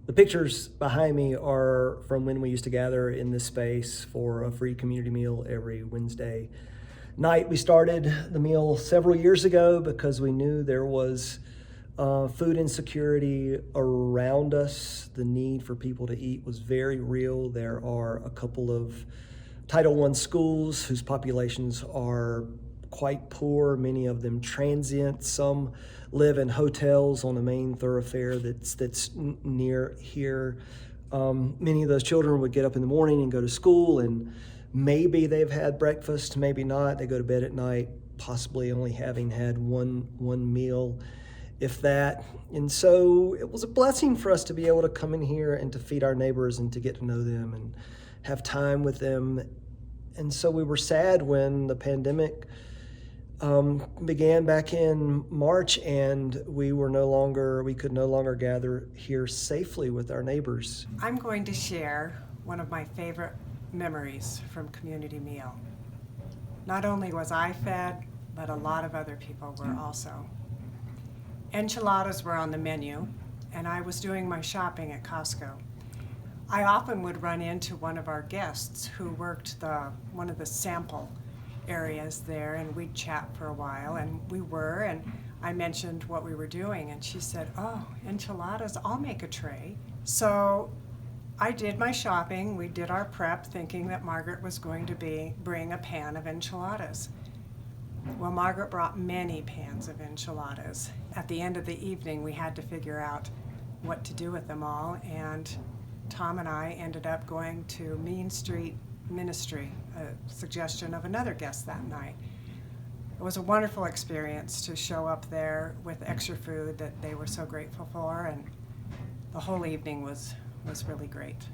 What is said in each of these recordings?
The pictures behind me are from when we used to gather in this space for a free community meal every Wednesday night. We started the meal several years ago because we knew there was food insecurity around us. The need for people to eat was very real. There are a couple of Title I schools whose populations are quite poor, many of them transient. Some live in hotels on the main thoroughfare that's near here. Many of those children would get up in the morning and go to school, and maybe they've had breakfast, maybe not. They go to bed at night, possibly only having had one meal, if that. And so it was a blessing for us to be able to come in here and to feed our neighbors and to get to know them and have time with them. And so we were sad when the pandemic began back in March, and we could no longer gather here safely with our neighbors. I'm going to share one of my favorite memories from Community Meal. Not only was I fed, but a lot of other people were also. Enchiladas were on the menu, and I was doing my shopping at Costco. I often would run into one of our guests who worked one of the sample areas there, and we'd chat for a while, and I mentioned what we were doing, and she said, "Oh, enchiladas, I'll make a tray." So I did my shopping, we did our prep, thinking that Margaret was going to bring a pan of enchiladas. Well, Margaret brought many pans of enchiladas. At the end of the evening, we had to figure out what to do with them all, and Tom and I ended up going to Mean Street Ministry, a suggestion of another guest that night. It was a wonderful experience to show up there with extra food that they were so grateful for, and the whole evening was really great.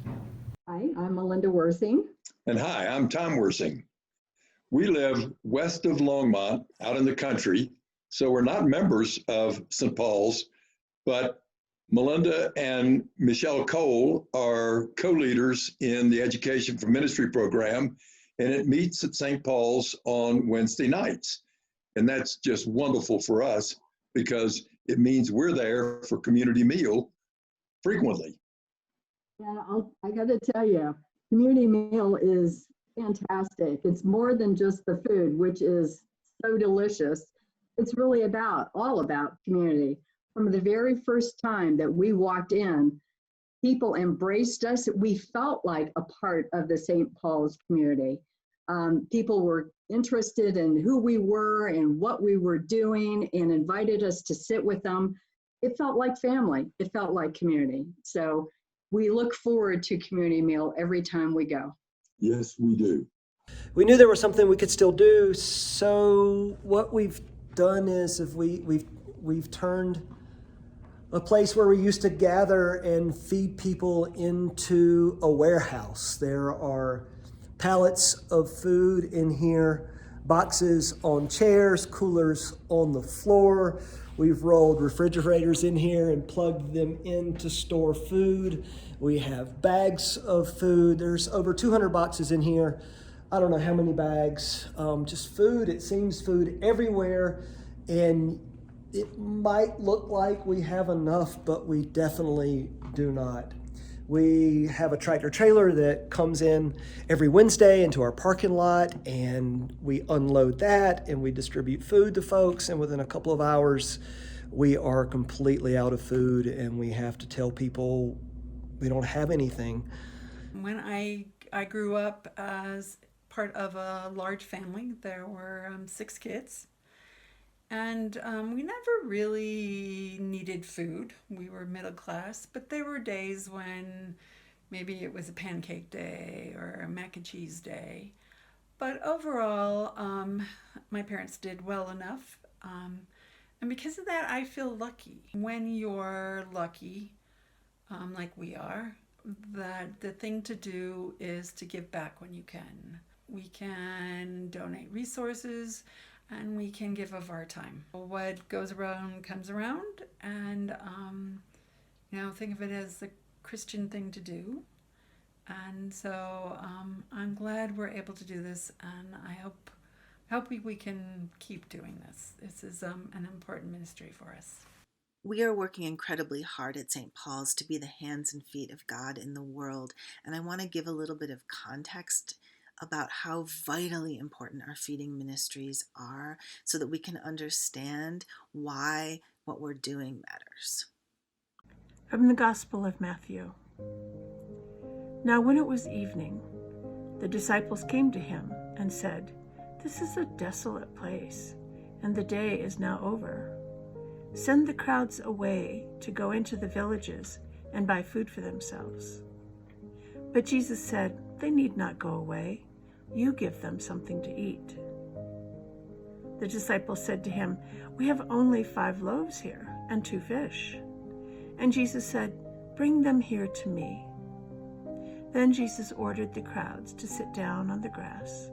Hi, I'm Melinda Worthing. And hi, I'm Tom Worsing. We live west of Longmont, out in the country, so we're not members of St. Paul's, but Melinda and Michelle Cole are co-leaders in the Education for Ministry program, and it meets at St. Paul's on Wednesday nights. And that's just wonderful for us because it means we're there for community meal frequently. Yeah, I got to tell you, community meal is fantastic. It's more than just the food, which is so delicious. It's really all about community. From the very first time that we walked in, people embraced us. We felt like a part of the St. Paul's community. People were interested in who we were and what we were doing and invited us to sit with them. It felt like family. It felt like community. So we look forward to community meal every time we go. Yes, we do. We knew there was something we could still do, so what we've done is we've turned a place where we used to gather and feed people into a warehouse. There are pallets of food in here, boxes on chairs, coolers on the floor. We've rolled refrigerators in here and plugged them in to store food. We have bags of food. There's over 200 boxes in here. I don't know how many bags, just food. It seems food everywhere. And it might look like we have enough, but we definitely do not. We have a tractor trailer that comes in every Wednesday into our parking lot, and we unload that and we distribute food to folks. And within a couple of hours, we are completely out of food and we have to tell people we don't have anything. When I grew up as part of a large family, there were 6 kids. And we never really needed food. We were middle class, but there were days when maybe it was a pancake day or a mac and cheese day. But overall, my parents did well enough. And because of that, I feel lucky. When you're lucky, like we are, that the thing to do is to give back when you can. We can donate resources, and we can give of our time. What goes around comes around, and think of it as the Christian thing to do. And so I'm glad we're able to do this, and I hope we can keep doing this. This is an important ministry for us. We are working incredibly hard at St. Paul's to be the hands and feet of God in the world. And I want to give a little bit of context about how vitally important our feeding ministries are so that we can understand why what we're doing matters. From the Gospel of Matthew. Now when it was evening, the disciples came to him and said, "This is a desolate place, and the day is now over. Send the crowds away to go into the villages and buy food for themselves." But Jesus said, "They need not go away. You give them something to eat." The disciples said to him, "We have only 5 loaves here and 2 fish." And Jesus said, "Bring them here to me." Then Jesus ordered the crowds to sit down on the grass,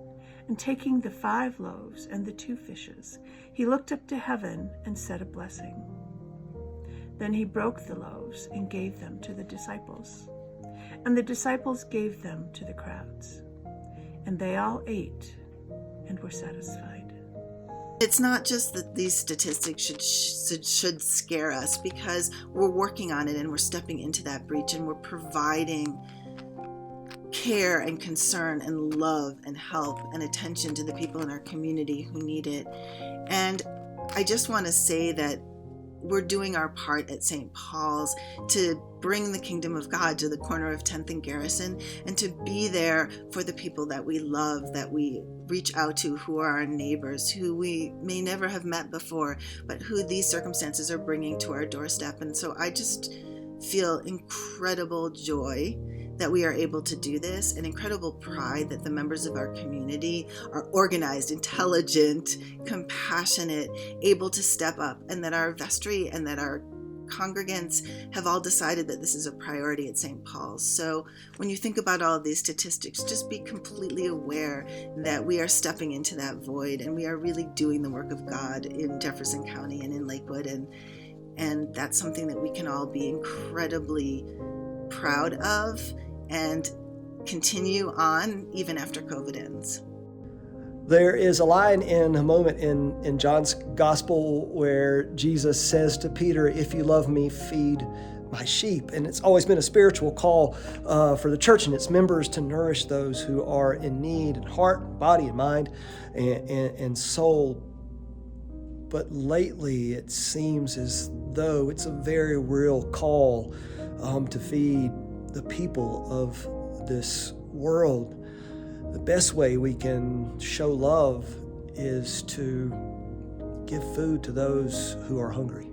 and taking the 5 loaves and the 2 fishes, he looked up to heaven and said a blessing. Then he broke the loaves and gave them to the disciples, and the disciples gave them to the crowds. And they all ate and were satisfied. It's not just that these statistics should scare us, because we're working on it and we're stepping into that breach and we're providing care and concern and love and help and attention to the people in our community who need it. And I just want to say that we're doing our part at St. Paul's to bring the kingdom of God to the corner of 10th and Garrison, and to be there for the people that we love, that we reach out to, who are our neighbors, who we may never have met before, but who these circumstances are bringing to our doorstep. And so I just feel incredible joy that we are able to do this, and incredible pride that the members of our community are organized, intelligent, compassionate, able to step up, and that our vestry and that our congregants have all decided that this is a priority at St. Paul's. So when you think about all of these statistics, just be completely aware that we are stepping into that void, and we are really doing the work of God in Jefferson County and in Lakewood, and that's something that we can all be incredibly proud of and continue on even after COVID ends. There is a line in a moment in John's gospel where Jesus says to Peter, "If you love me, feed my sheep." And it's always been a spiritual call for the church and its members to nourish those who are in need in heart, body, and mind, and soul. But lately it seems as though it's a very real call to feed the people of this world. The best way we can show love is to give food to those who are hungry.